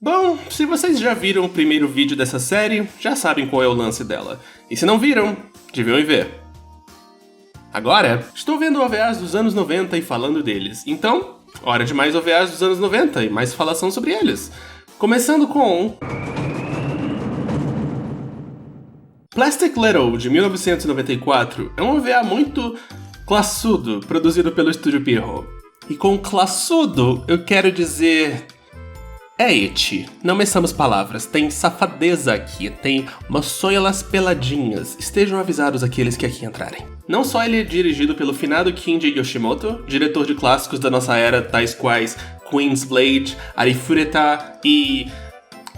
Bom, se vocês já viram o primeiro vídeo dessa série, já sabem qual é o lance dela. E se não viram, deviam ir ver. Agora, estou vendo OVAs dos anos 90 e falando deles. Então, hora de mais OVAs dos anos 90 e mais falação sobre eles. Começando com Plastic Little, de 1994, é um OVA muito classudo, produzido pelo Estúdio Pierrot. E com classudo, eu quero dizer... é eti. Não meçamos palavras, tem safadeza aqui, tem moçoilas peladinhas. Estejam avisados aqueles que aqui entrarem. Não só ele é dirigido pelo finado Kenji Yoshimoto, diretor de clássicos da nossa era, tais quais Queen's Blade, Arifureta e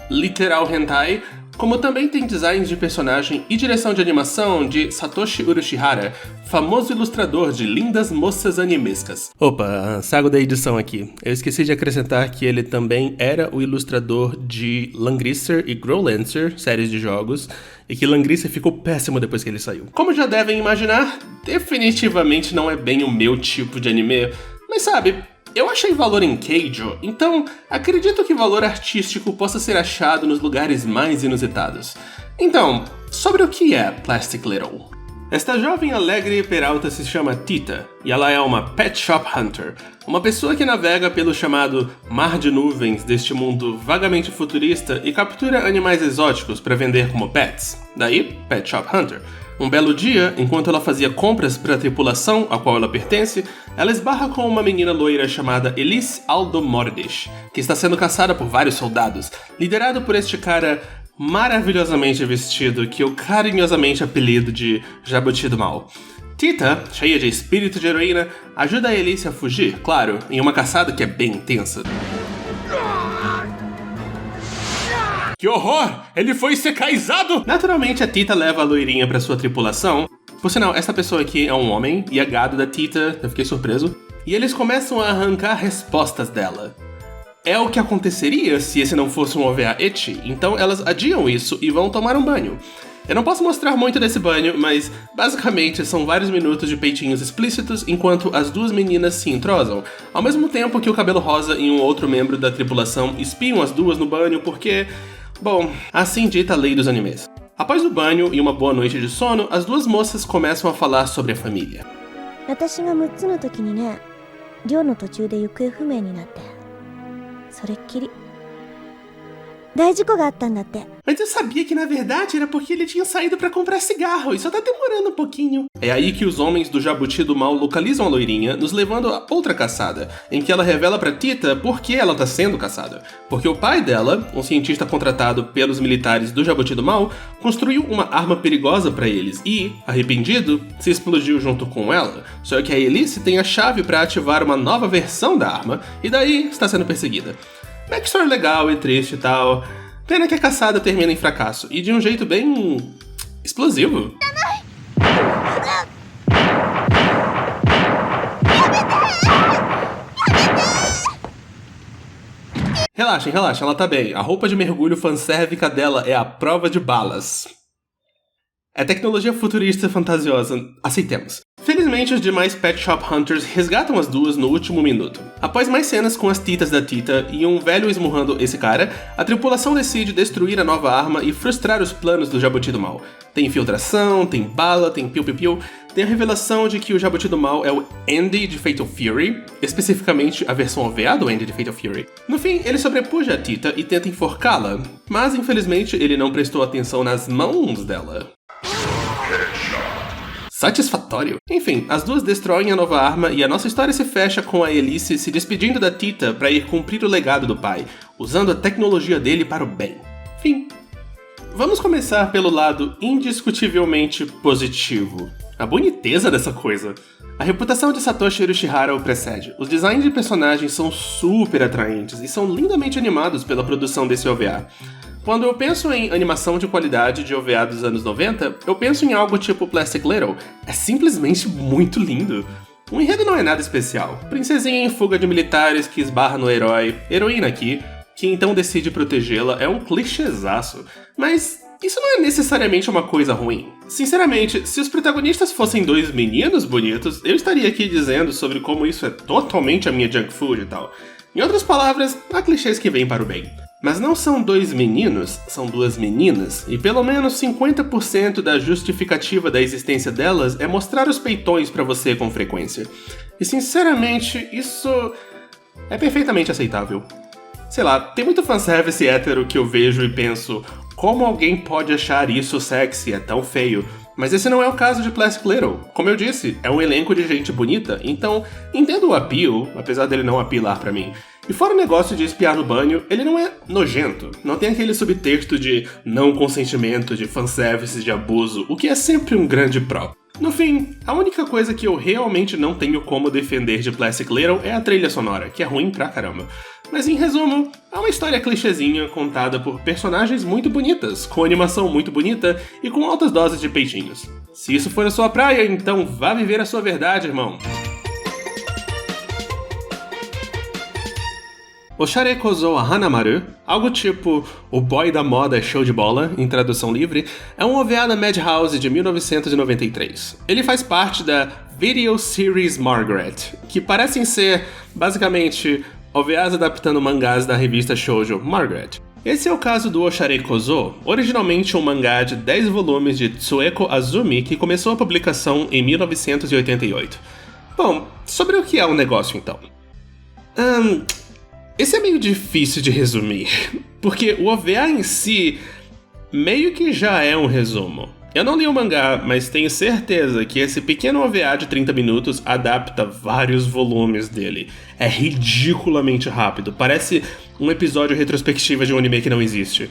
Literal Hentai, como também tem designs de personagem e direção de animação de Satoshi Urushihara, famoso ilustrador de lindas moças animescas. Opa, sago da edição aqui. Eu esqueci de acrescentar que ele também era o ilustrador de Langrisser e Growlancer, séries de jogos, e que Langrisser ficou péssimo depois que ele saiu. Como já devem imaginar, definitivamente não é bem o meu tipo de anime, mas sabe... eu achei valor em Keijo, então acredito que valor artístico possa ser achado nos lugares mais inusitados. Então, sobre o que é Plastic Little? Esta jovem alegre e peralta se chama Tita, e ela é uma Pet Shop Hunter, uma pessoa que navega pelo chamado mar de nuvens deste mundo vagamente futurista e captura animais exóticos para vender como pets, daí Pet Shop Hunter. Um belo dia, enquanto ela fazia compras para a tripulação a qual ela pertence, ela esbarra com uma menina loira chamada Elise Aldo Mordish, que está sendo caçada por vários soldados, liderado por este cara maravilhosamente vestido que eu carinhosamente apelido de Jabuti do Mal. Tita, cheia de espírito de heroína, ajuda a Elise a fugir, claro, em uma caçada que é bem intensa. Que horror! Ele foi secaizado! Naturalmente, a Tita leva a loirinha pra sua tripulação. Por sinal, essa pessoa aqui é um homem e é gado da Tita, eu fiquei surpreso. E eles começam a arrancar respostas dela. É o que aconteceria se esse não fosse um OVA eti, então elas adiam isso e vão tomar um banho. Eu não posso mostrar muito desse banho, mas basicamente são vários minutos de peitinhos explícitos enquanto as duas meninas se entrosam, ao mesmo tempo que o Cabelo Rosa e um outro membro da tripulação espiam as duas no banho porque... bom, assim dita a lei dos animes. Após o banho e uma boa noite de sono, as duas moças começam a falar sobre a família. Mas eu sabia que na verdade era porque ele tinha saído pra comprar cigarro e só tá demorando um pouquinho. É aí que os homens do Jabuti do Mal localizam a loirinha, nos levando a outra caçada, em que ela revela pra Tita por que ela tá sendo caçada. Porque o pai dela, um cientista contratado pelos militares do Jabuti do Mal, construiu uma arma perigosa pra eles e, arrependido, se explodiu junto com ela. Só que a Elise tem a chave pra ativar uma nova versão da arma e daí está sendo perseguida. Backstory legal e triste e tal. Pena que a caçada termina em fracasso, e de um jeito bem... explosivo. Relaxem, ela tá bem. A roupa de mergulho fansérvica dela é a prova de balas. É tecnologia futurista fantasiosa, aceitemos. Felizmente, os demais Pet Shop Hunters resgatam as duas no último minuto. Após mais cenas com as titas da Tita e um velho esmurrando esse cara, a tripulação decide destruir a nova arma e frustrar os planos do Jabuti do Mal. Tem infiltração, tem bala, tem piu-piu-piu, tem a revelação de que o Jabuti do Mal é o Andy de Fatal Fury, especificamente a versão OVA do Andy de Fatal Fury. No fim, ele sobrepuja a Tita e tenta enforcá-la, mas infelizmente ele não prestou atenção nas mãos dela. Satisfatório. Enfim, as duas destroem a nova arma e a nossa história se fecha com a Elise se despedindo da Tita para ir cumprir o legado do pai, usando a tecnologia dele para o bem. Fim. Vamos começar pelo lado indiscutivelmente positivo. A boniteza dessa coisa. A reputação de Satoshi Urushihara o precede. Os designs de personagens são super atraentes e são lindamente animados pela produção desse OVA. Quando eu penso em animação de qualidade de OVA dos anos 90, eu penso em algo tipo Plastic Little. É simplesmente muito lindo. O enredo não é nada especial. Princesinha em fuga de militares que esbarra no herói, heroína aqui, que então decide protegê-la, é um clichêzaço. Mas isso não é necessariamente uma coisa ruim. Sinceramente, se os protagonistas fossem dois meninos bonitos, eu estaria aqui dizendo sobre como isso é totalmente a minha junk food e tal. Em outras palavras, há clichês que vêm para o bem. Mas não são dois meninos, são duas meninas, e pelo menos 50% da justificativa da existência delas é mostrar os peitões pra você com frequência. E sinceramente, isso é perfeitamente aceitável. Sei lá, tem muito fanservice hétero que eu vejo e penso, como alguém pode achar isso sexy, é tão feio? Mas esse não é o caso de Plastic Little. Como eu disse, é um elenco de gente bonita, então entendo o appeal, apesar dele não apelar pra mim. E fora o negócio de espiar no banho, ele não é nojento. Não tem aquele subtexto de não consentimento, de fanservice, de abuso, o que é sempre um grande pró. No fim, a única coisa que eu realmente não tenho como defender de Plastic Little é a trilha sonora, que é ruim pra caramba. Mas em resumo, é uma história clichêzinha contada por personagens muito bonitas, com animação muito bonita e com altas doses de peitinhos. Se isso for a sua praia, então vá viver a sua verdade, irmão. Oshare Kozo Hanamaru, algo tipo O Boy da Moda é Show de Bola, em tradução livre, é um OVA da Madhouse de 1993. Ele faz parte da Video Series Margaret, que parecem ser, basicamente, OVAs adaptando mangás da revista shoujo Margaret. Esse é o caso do Oshare Kozo, originalmente um mangá de 10 volumes de Tsueko Azumi que começou a publicação em 1988. Bom, sobre o que é o negócio então? Esse é meio difícil de resumir, porque o OVA em si meio que já é um resumo. Eu não li o mangá, mas tenho certeza que esse pequeno OVA de 30 minutos adapta vários volumes dele. É ridiculamente rápido, parece um episódio retrospectiva de um anime que não existe.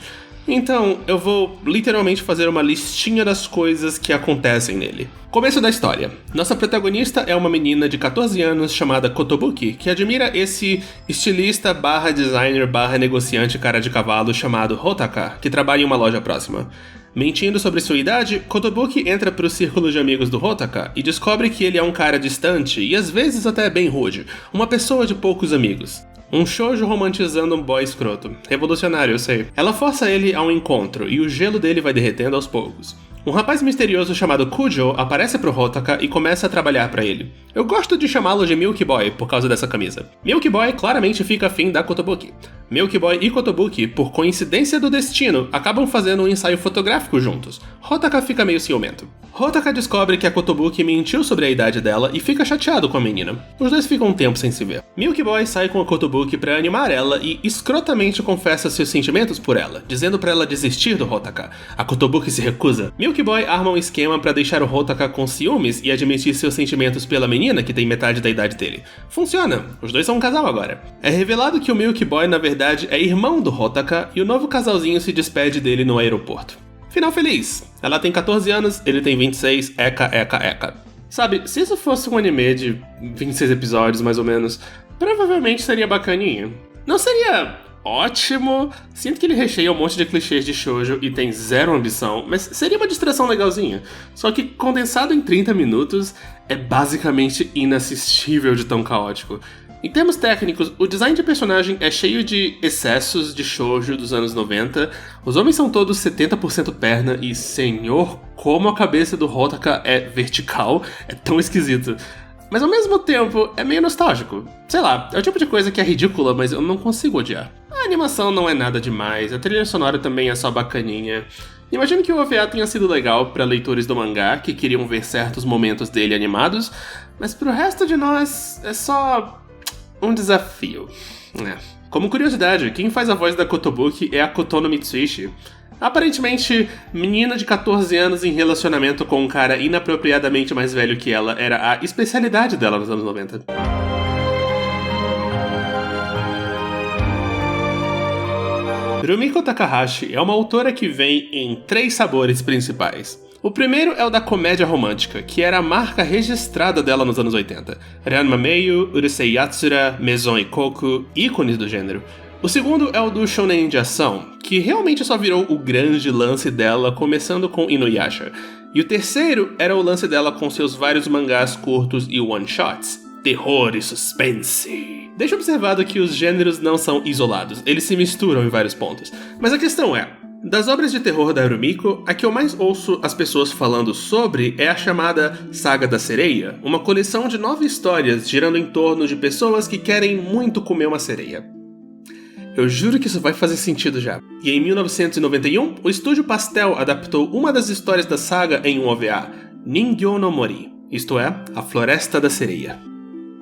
Então, eu vou literalmente fazer uma listinha das coisas que acontecem nele. Começo da história. Nossa protagonista é uma menina de 14 anos chamada Kotobuki, que admira esse estilista barra designer barra negociante cara de cavalo chamado Hotaka, que trabalha em uma loja próxima. Mentindo sobre sua idade, Kotobuki entra pro círculo de amigos do Hotaka e descobre que ele é um cara distante e às vezes até bem rude, uma pessoa de poucos amigos. Um shoujo romantizando um boy escroto. Revolucionário, eu sei. Ela força ele a um encontro e o gelo dele vai derretendo aos poucos. Um rapaz misterioso chamado Kujo aparece pro Hotaka e começa a trabalhar pra ele. Eu gosto de chamá-lo de Milk Boy por causa dessa camisa. Milk Boy claramente fica afim da Kotobuki. Milk Boy e Kotobuki, por coincidência do destino, acabam fazendo um ensaio fotográfico juntos. Hotaka fica meio ciumento. Hotaka descobre que a Kotobuki mentiu sobre a idade dela e fica chateado com a menina. Os dois ficam um tempo sem se ver. Milk Boy sai com a Kotobuki pra animar ela e escrotamente confessa seus sentimentos por ela, dizendo pra ela desistir do Hotaka. A Kotobuki se recusa. Milk Boy arma um esquema pra deixar o Hotaka com ciúmes e admitir seus sentimentos pela menina, que tem metade da idade dele. Funciona, os dois são um casal agora. É revelado que o Milk Boy, na verdade, é irmão do Hotaka e o novo casalzinho se despede dele no aeroporto. Final feliz. Ela tem 14 anos, ele tem 26, eka. Sabe, se isso fosse um anime de 26 episódios, mais ou menos, provavelmente seria bacaninha. Não seria ótimo, sinto que ele recheia um monte de clichês de shoujo e tem zero ambição, mas seria uma distração legalzinha. Só que condensado em 30 minutos é basicamente inassistível de tão caótico. Em termos técnicos, o design de personagem é cheio de excessos de shoujo dos anos 90, os homens são todos 70% perna e, senhor, como a cabeça do Hotaka é vertical, é tão esquisito. Mas ao mesmo tempo, é meio nostálgico. Sei lá, é o tipo de coisa que é ridícula, mas eu não consigo odiar. A animação não é nada demais, a trilha sonora também é só bacaninha. Imagino que o OVA tenha sido legal para leitores do mangá que queriam ver certos momentos dele animados, mas pro resto de nós é só um desafio. Como curiosidade, quem faz a voz da Kotobuki é a Kotono Mitsuishi. Aparentemente, menina de 14 anos em relacionamento com um cara inapropriadamente mais velho que ela era a especialidade dela nos anos 90. Rumiko Takahashi é uma autora que vem em 3 sabores principais. O primeiro é o da comédia romântica, que era a marca registrada dela nos anos 80. Ranma Meio, Urusei Yatsura, Maison Ikkoku, ícones do gênero. O segundo é o do shounen de ação, que realmente só virou o grande lance dela, começando com Inuyasha. E o terceiro era o lance dela com seus vários mangás curtos e one-shots. Terror e suspense. Deixa observado que os gêneros não são isolados, eles se misturam em vários pontos. Mas a questão é, das obras de terror da Rumiko, a que eu mais ouço as pessoas falando sobre é a chamada Saga da Sereia, uma coleção de 9 histórias girando em torno de pessoas que querem muito comer uma sereia. Eu juro que isso vai fazer sentido já. E em 1991, o estúdio Pastel adaptou uma das histórias da saga em um OVA, Ningyo no Mori, isto é, a Floresta da Sereia.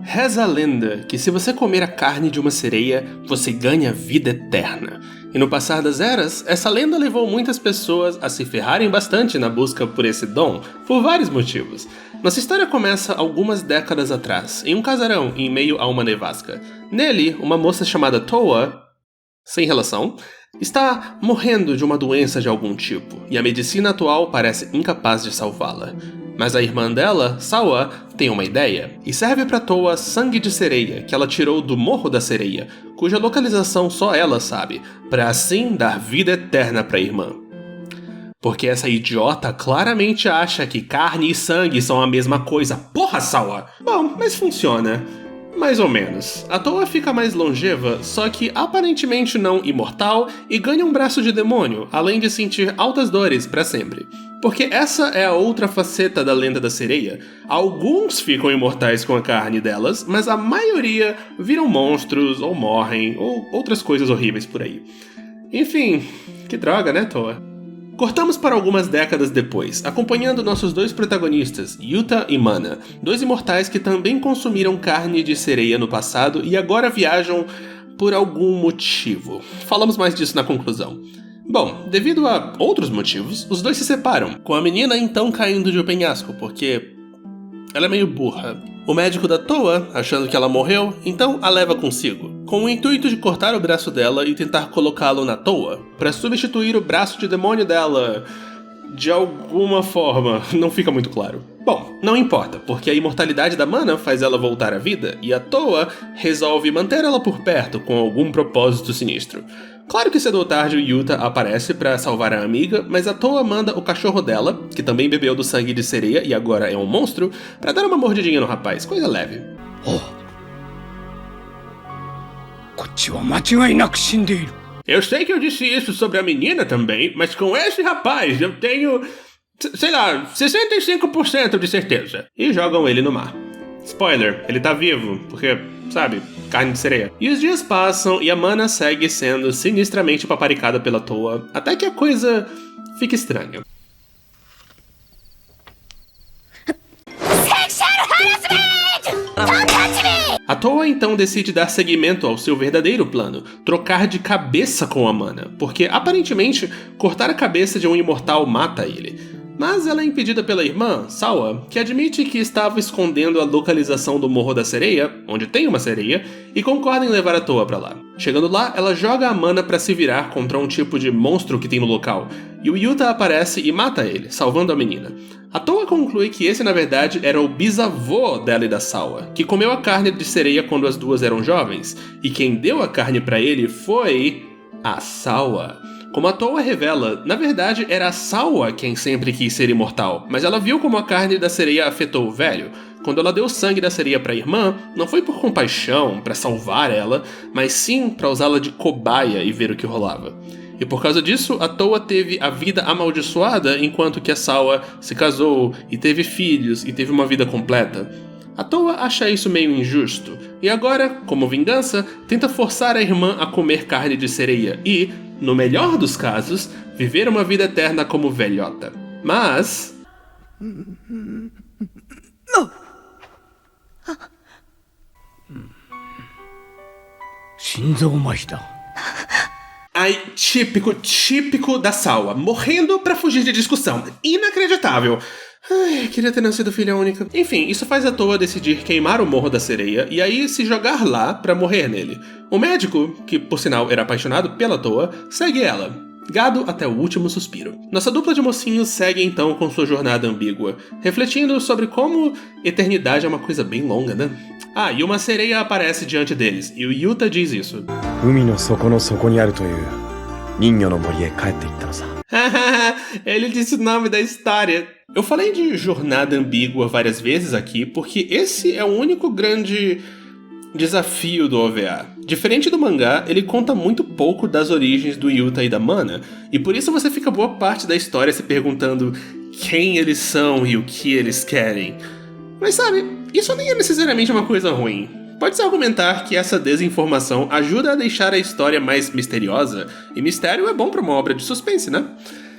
Reza a lenda que se você comer a carne de uma sereia, você ganha vida eterna. E no passar das eras, essa lenda levou muitas pessoas a se ferrarem bastante na busca por esse dom, por vários motivos. Nossa história começa algumas décadas atrás, em um casarão em meio a uma nevasca. Nele, uma moça chamada Toa, sem relação, está morrendo de uma doença de algum tipo, e a medicina atual parece incapaz de salvá-la. Mas a irmã dela, Sawa, tem uma ideia, e serve para Toa sangue de sereia que ela tirou do Morro da Sereia, cuja localização só ela sabe, para assim dar vida eterna para a irmã. Porque essa idiota claramente acha que carne e sangue são a mesma coisa. Porra, Sawa! Bom, mas funciona. Mais ou menos. A Toa fica mais longeva, só que aparentemente não imortal, e ganha um braço de demônio, além de sentir altas dores para sempre. Porque essa é a outra faceta da lenda da sereia. Alguns ficam imortais com a carne delas, mas a maioria viram monstros, ou morrem, ou outras coisas horríveis por aí. Enfim, que droga, né, Toa? Cortamos para algumas décadas depois, acompanhando nossos dois protagonistas, Yuta e Mana, dois imortais que também consumiram carne de sereia no passado e agora viajam por algum motivo. Falamos mais disso na conclusão. Bom, devido a outros motivos, os dois se separam, com a menina então caindo de um penhasco, porque ela é meio burra. O médico da Toa, achando que ela morreu, então a leva consigo, com o intuito de cortar o braço dela e tentar colocá-lo na Toa, para substituir o braço de demônio dela. De alguma forma, não fica muito claro. Bom, não importa, porque a imortalidade da Mana faz ela voltar à vida, e a Toa resolve manter ela por perto com algum propósito sinistro. Claro que cedo ou tarde o Yuta aparece para salvar a amiga, mas a Toa manda o cachorro dela, que também bebeu do sangue de sereia e agora é um monstro, para dar uma mordidinha no rapaz, coisa leve. Eu sei que eu disse isso sobre a menina também, mas com esse rapaz eu tenho, sei lá, 65% de certeza. E jogam ele no mar. Spoiler, ele tá vivo, porque, sabe, carne de sereia. E os dias passam e a Mana segue sendo sinistramente paparicada pela Toa, até que a coisa fica estranha. A Toa então decide dar seguimento ao seu verdadeiro plano, trocar de cabeça com a Mana, porque aparentemente cortar a cabeça de um imortal mata ele. Mas ela é impedida pela irmã, Sawa, que admite que estava escondendo a localização do Morro da Sereia, onde tem uma sereia, e concorda em levar a Toa pra lá. Chegando lá, ela joga a Mana pra se virar contra um tipo de monstro que tem no local, e o Yuta aparece e mata ele, salvando a menina. A Toa conclui que esse na verdade era o bisavô dela e da Sawa, que comeu a carne de sereia quando as duas eram jovens, e quem deu a carne pra ele foi a Sawa. Como a Toa revela, na verdade era a Sawa quem sempre quis ser imortal, mas ela viu como a carne da sereia afetou o velho. Quando ela deu o sangue da sereia para a irmã, não foi por compaixão, para salvar ela, mas sim para usá-la de cobaia e ver o que rolava. E por causa disso, a Toa teve a vida amaldiçoada, enquanto que a Sawa se casou e teve filhos e teve uma vida completa. A Toa acha isso meio injusto, e agora, como vingança, tenta forçar a irmã a comer carne de sereia e, no melhor dos casos, viver uma vida eterna como velhota. Mas... Ai, típico da Sawa, morrendo pra fugir de discussão. Inacreditável. Ai, queria ter nascido filha única. Enfim, isso faz a Toa decidir queimar o Morro da Sereia e aí se jogar lá pra morrer nele. O médico, que por sinal era apaixonado pela Toa, segue ela, gado até o último suspiro. Nossa dupla de mocinhos segue então com sua jornada ambígua, refletindo sobre como eternidade é uma coisa bem longa, né? Ah, e uma sereia aparece diante deles, e o Yuta diz isso. Ele disse o nome da história. Eu falei de jornada ambígua várias vezes aqui, porque esse é o único grande desafio do OVA. Diferente do mangá, ele conta muito pouco das origens do Yuta e da Mana, e por isso você fica boa parte da história se perguntando quem eles são e o que eles querem. Mas sabe, isso nem é necessariamente uma coisa ruim. Pode-se argumentar que essa desinformação ajuda a deixar a história mais misteriosa, e mistério é bom para uma obra de suspense, né?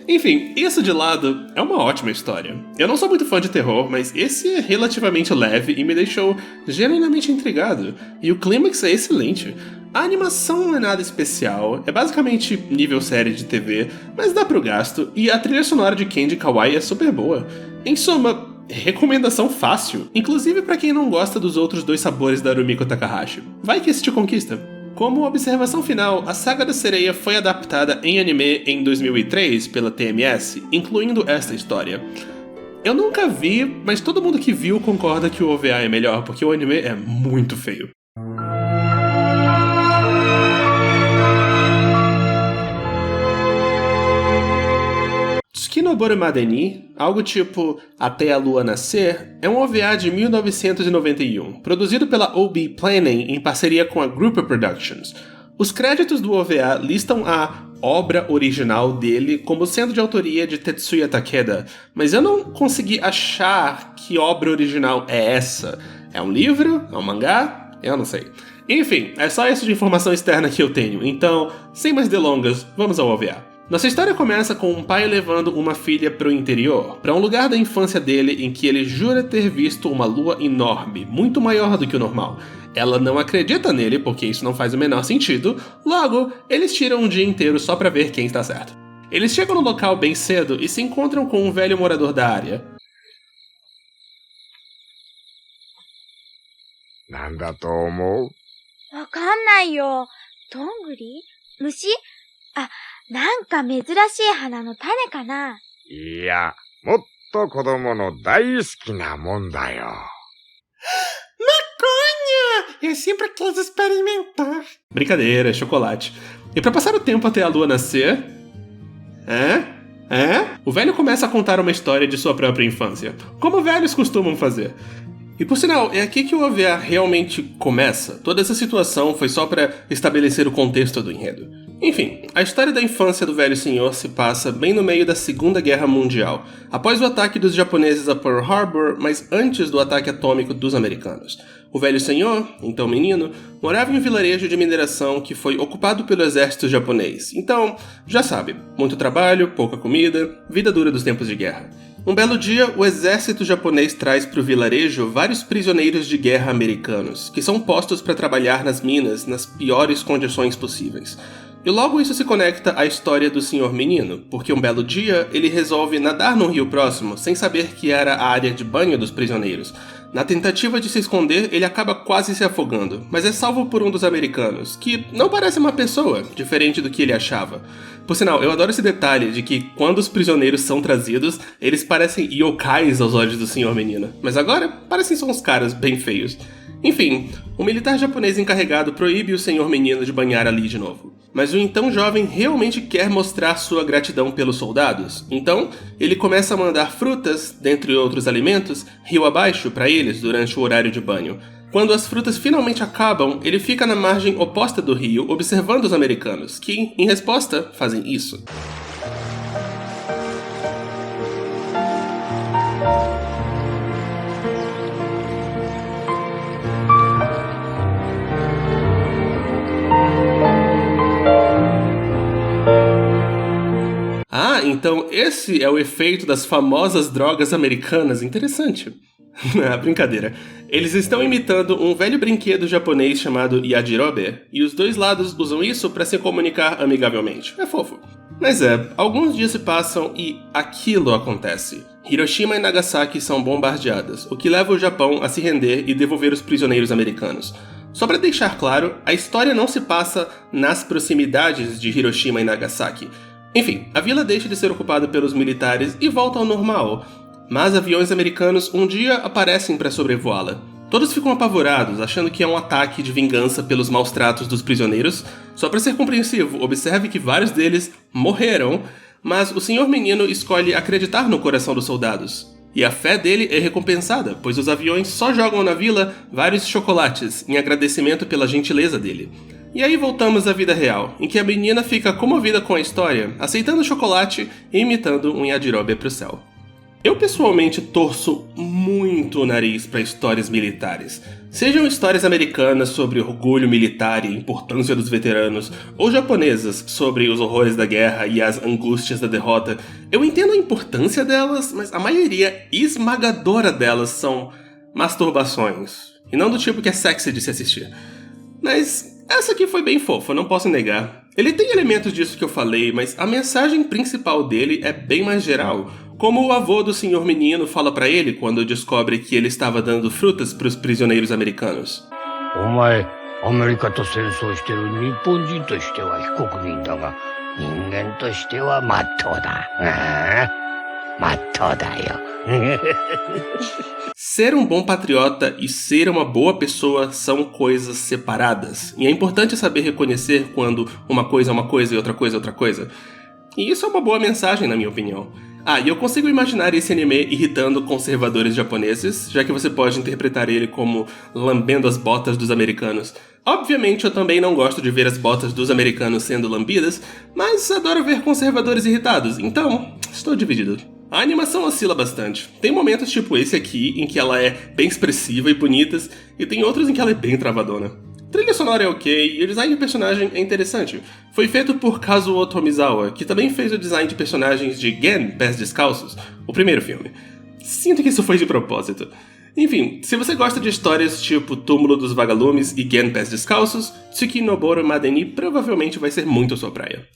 Enfim, isso de lado é uma ótima história. Eu não sou muito fã de terror, mas esse é relativamente leve e me deixou genuinamente intrigado. E o clímax é excelente. A animação não é nada especial, é basicamente nível série de TV, mas dá pro gasto, e a trilha sonora de Kenji Kawai é super boa. Em suma, recomendação fácil, inclusive pra quem não gosta dos outros dois sabores da Rumiko Takahashi. Vai que esse te conquista. Como observação final, a Saga da Sereia foi adaptada em anime em 2003 pela TMS, incluindo esta história. Eu nunca vi, mas todo mundo que viu concorda que o OVA é melhor, porque o anime é muito feio. Tsukinobori Madeni, algo tipo Até a Lua Nascer, é um OVA de 1991, produzido pela OB Planning em parceria com a Grouper Productions. Os créditos do OVA listam a obra original dele como sendo de autoria de Tetsuya Takeda, mas eu não consegui achar que obra original é essa. É um livro? É um mangá? Eu não sei. Enfim, é só isso de informação externa que eu tenho, então, sem mais delongas, vamos ao OVA. Nossa história começa com um pai levando uma filha para o interior, para um lugar da infância dele em que ele jura ter visto uma lua enorme, muito maior do que o normal. Ela não acredita nele porque isso não faz o menor sentido, logo, eles tiram um dia inteiro só para ver quem está certo. Eles chegam no local bem cedo e se encontram com um velho morador da área. Nanda to omou? わかんないよ。どんぐり？虫？あ、なんか珍しい花の種かな？いや、もっと子供の大好きなもんだよ。Maconha! Eu sempre quis experimentar. Brincadeira, é chocolate. E pra passar o tempo até a lua nascer... O velho começa a contar uma história de sua própria infância, como velhos costumam fazer. E por sinal, é aqui que o OVA realmente começa. Toda essa situação foi só para estabelecer o contexto do enredo. Enfim, a história da infância do velho senhor se passa bem no meio da Segunda Guerra Mundial, após o ataque dos japoneses a Pearl Harbor, mas antes do ataque atômico dos americanos. O velho senhor, então menino, morava em um vilarejo de mineração que foi ocupado pelo exército japonês. Então, já sabe, muito trabalho, pouca comida, vida dura dos tempos de guerra. Um belo dia, o exército japonês traz para o vilarejo vários prisioneiros de guerra americanos, que são postos para trabalhar nas minas nas piores condições possíveis. E logo isso se conecta à história do senhor menino, porque um belo dia ele resolve nadar num rio próximo sem saber que era a área de banho dos prisioneiros. Na tentativa de se esconder, ele acaba quase se afogando, mas é salvo por um dos americanos, que não parece uma pessoa, diferente do que ele achava. Por sinal, eu adoro esse detalhe de que quando os prisioneiros são trazidos, eles parecem yokais aos olhos do senhor menino, mas agora parecem só uns caras bem feios. Enfim, o militar japonês encarregado proíbe o senhor menino de banhar ali de novo. Mas o então jovem realmente quer mostrar sua gratidão pelos soldados, então ele começa a mandar frutas, dentre outros alimentos, rio abaixo para eles durante o horário de banho. Quando as frutas finalmente acabam, ele fica na margem oposta do rio observando os americanos, que, em resposta, fazem isso. Ah, então esse é o efeito das famosas drogas americanas. Interessante. Brincadeira. Eles estão imitando um velho brinquedo japonês chamado yajirobe, e os dois lados usam isso para se comunicar amigavelmente. É fofo. Mas alguns dias se passam e aquilo acontece. Hiroshima e Nagasaki são bombardeadas, o que leva o Japão a se render e devolver os prisioneiros americanos. Só para deixar claro, a história não se passa nas proximidades de Hiroshima e Nagasaki. Enfim, a vila deixa de ser ocupada pelos militares e volta ao normal, mas aviões americanos um dia aparecem para sobrevoá-la. Todos ficam apavorados, achando que é um ataque de vingança pelos maus tratos dos prisioneiros. Só para ser compreensivo, observe que vários deles morreram, mas o senhor menino escolhe acreditar no coração dos soldados. E a fé dele é recompensada, pois os aviões só jogam na vila vários chocolates em agradecimento pela gentileza dele. E aí voltamos à vida real, em que a menina fica comovida com a história, aceitando o chocolate e imitando um yajirobe pro céu. Eu pessoalmente torço muito o nariz para histórias militares. Sejam histórias americanas sobre orgulho militar e importância dos veteranos, ou japonesas sobre os horrores da guerra e as angústias da derrota. Eu entendo a importância delas, mas a maioria esmagadora delas são masturbações. E não do tipo que é sexy de se assistir. Mas essa aqui foi bem fofa, não posso negar. Ele tem elementos disso que eu falei, mas a mensagem principal dele é bem mais geral. Como o avô do senhor menino fala pra ele quando descobre que ele estava dando frutas pros prisioneiros americanos. お前、アメリカと戦争してる日本人としては非国民だが、人間としては真っ当だ。真っ当だよ。Ser um bom patriota e ser uma boa pessoa são coisas separadas. E é importante saber reconhecer quando uma coisa é uma coisa e outra coisa é outra coisa. E isso é uma boa mensagem, na minha opinião. E eu consigo imaginar esse anime irritando conservadores japoneses, já que você pode interpretar ele como lambendo as botas dos americanos. Obviamente, eu também não gosto de ver as botas dos americanos sendo lambidas, mas adoro ver conservadores irritados, então estou dividido. A animação oscila bastante. Tem momentos tipo esse aqui, em que ela é bem expressiva e bonita, e tem outros em que ela é bem travadona. A trilha sonora é ok, e o design de personagem é interessante. Foi feito por Kazuo Tomizawa, que também fez o design de personagens de Gen, Pés Descalços, o primeiro filme. Sinto que isso foi de propósito. Enfim, se você gosta de histórias tipo Túmulo dos Vagalumes e Gen, Pés Descalços, Tsukinoboro Madeni provavelmente vai ser muito a sua praia.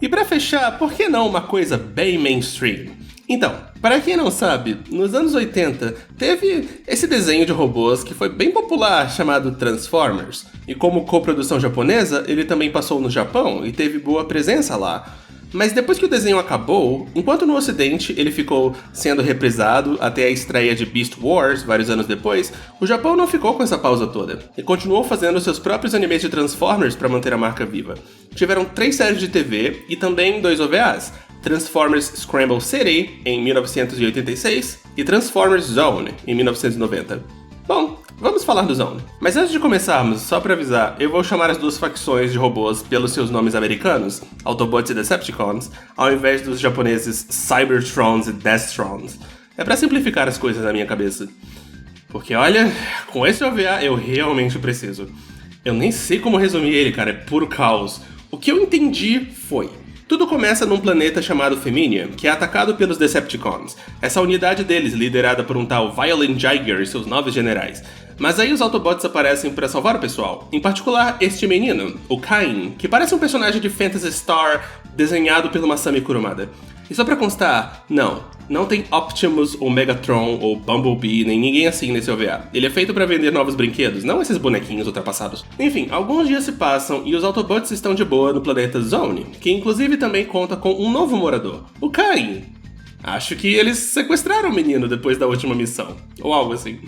E pra fechar, por que não uma coisa bem mainstream? Então, para quem não sabe, nos anos 80 teve esse desenho de robôs que foi bem popular chamado Transformers. E como coprodução japonesa, ele também passou no Japão e teve boa presença lá. Mas depois que o desenho acabou, enquanto no ocidente ele ficou sendo reprisado até a estreia de Beast Wars, vários anos depois, o Japão não ficou com essa pausa toda, e continuou fazendo seus próprios animes de Transformers para manter a marca viva. Tiveram 3 séries de TV e também 2 OVAs, Transformers Scramble City, em 1986, e Transformers Zone, em 1990. Bom, vamos falar do Zone. Mas antes de começarmos, só pra avisar, eu vou chamar as duas facções de robôs pelos seus nomes americanos, Autobots e Decepticons, ao invés dos japoneses Cybertrons e Deathtrons. É pra simplificar as coisas na minha cabeça. Porque olha, com esse OVA eu realmente preciso. Eu nem sei como resumir ele, cara, é puro caos. O que eu entendi foi: tudo começa num planeta chamado Feminia, que é atacado pelos Decepticons, essa unidade deles liderada por um tal Violent Jiger e seus 9 generais. Mas aí os Autobots aparecem para salvar o pessoal, em particular este menino, o Kain, que parece um personagem de Phantasy Star desenhado pelo Masami Kurumada. E só pra constar, não tem Optimus ou Megatron ou Bumblebee, nem ninguém assim nesse OVA. Ele é feito pra vender novos brinquedos, não esses bonequinhos ultrapassados. Enfim, alguns dias se passam e os Autobots estão de boa no planeta Zone, que inclusive também conta com um novo morador, o Kain. Acho que eles sequestraram o menino depois da última missão, ou algo assim.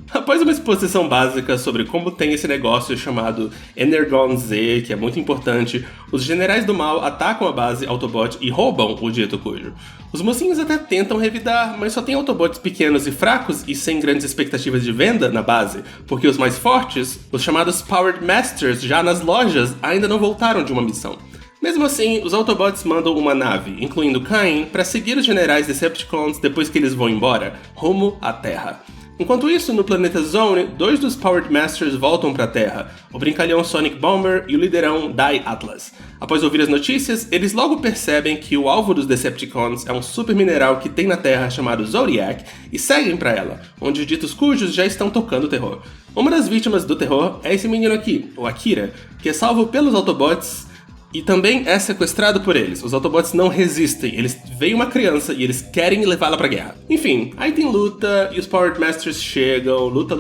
Após uma exposição básica sobre como tem esse negócio chamado Energon Z, que é muito importante, os generais do mal atacam a base Autobot e roubam o dito cujo. Os mocinhos até tentam revidar, mas só tem Autobots pequenos e fracos e sem grandes expectativas de venda na base, porque os mais fortes, os chamados Powered Masters já nas lojas, ainda não voltaram de uma missão. Mesmo assim, os Autobots mandam uma nave, incluindo Kain, para seguir os generais Decepticons depois que eles vão embora, rumo à Terra. Enquanto isso, no planeta Zone, 2 dos Powered Masters voltam para a Terra, o brincalhão Sonic Bomber e o liderão Dai Atlas. Após ouvir as notícias, eles logo percebem que o alvo dos Decepticons é um super mineral que tem na Terra chamado Zodiac e seguem para ela, onde os ditos cujos já estão tocando terror. Uma das vítimas do terror é esse menino aqui, o Akira, que é salvo pelos Autobots e também é sequestrado por eles. Os Autobots não resistem, eles veem uma criança e eles querem levá-la pra guerra. Enfim, aí tem luta e os Powered Masters chegam, luta,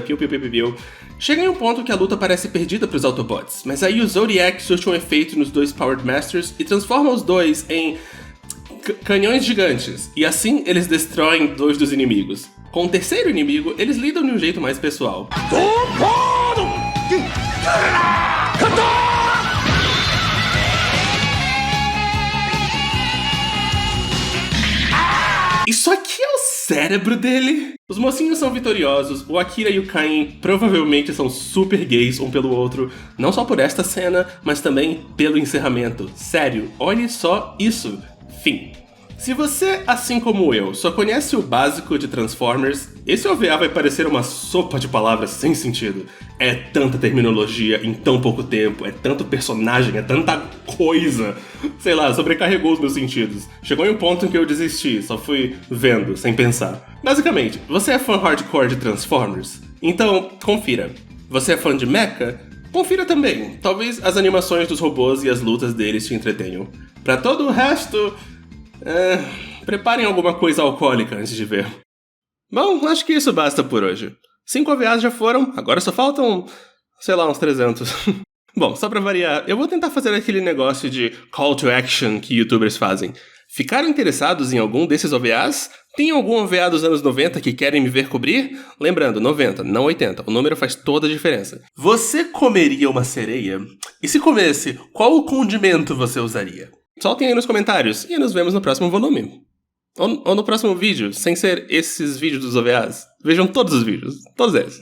piu, piu, piu, piu, piu. Chega em um ponto que a luta parece perdida pros Autobots, mas aí o Zodiac surte um efeito nos 2 Powered Masters e transforma os dois em canhões gigantes, e assim eles destroem 2 dos inimigos. Com o terceiro inimigo, eles lidam de um jeito mais pessoal. Isso aqui é o cérebro dele? Os mocinhos são vitoriosos, o Akira e o Cain provavelmente são super gays um pelo outro, não só por esta cena, mas também pelo encerramento. Sério, olhe só isso. Fim. Se você, assim como eu, só conhece o básico de Transformers, esse OVA vai parecer uma sopa de palavras sem sentido. É tanta terminologia em tão pouco tempo, é tanto personagem, é tanta coisa. Sei lá, sobrecarregou os meus sentidos. Chegou em um ponto em que eu desisti, só fui vendo, sem pensar. Basicamente, você é fã hardcore de Transformers? Então, confira. Você é fã de Mecha? Confira também. Talvez as animações dos robôs e as lutas deles te entretenham. Pra todo o resto... preparem alguma coisa alcoólica antes de ver. Bom, acho que isso basta por hoje. 5 OVAs já foram, agora só faltam, sei lá, uns 300. Bom, só pra variar, eu vou tentar fazer aquele negócio de call to action que youtubers fazem. Ficaram interessados em algum desses OVAs? Tem algum OVA dos anos 90 que querem me ver cobrir? Lembrando, 90, não 80. O número faz toda a diferença. Você comeria uma sereia? E se comesse, qual o condimento você usaria? Soltem aí nos comentários e nos vemos no próximo volume. Ou no próximo vídeo, sem ser esses vídeos dos OVAs. Vejam todos os vídeos, todos eles.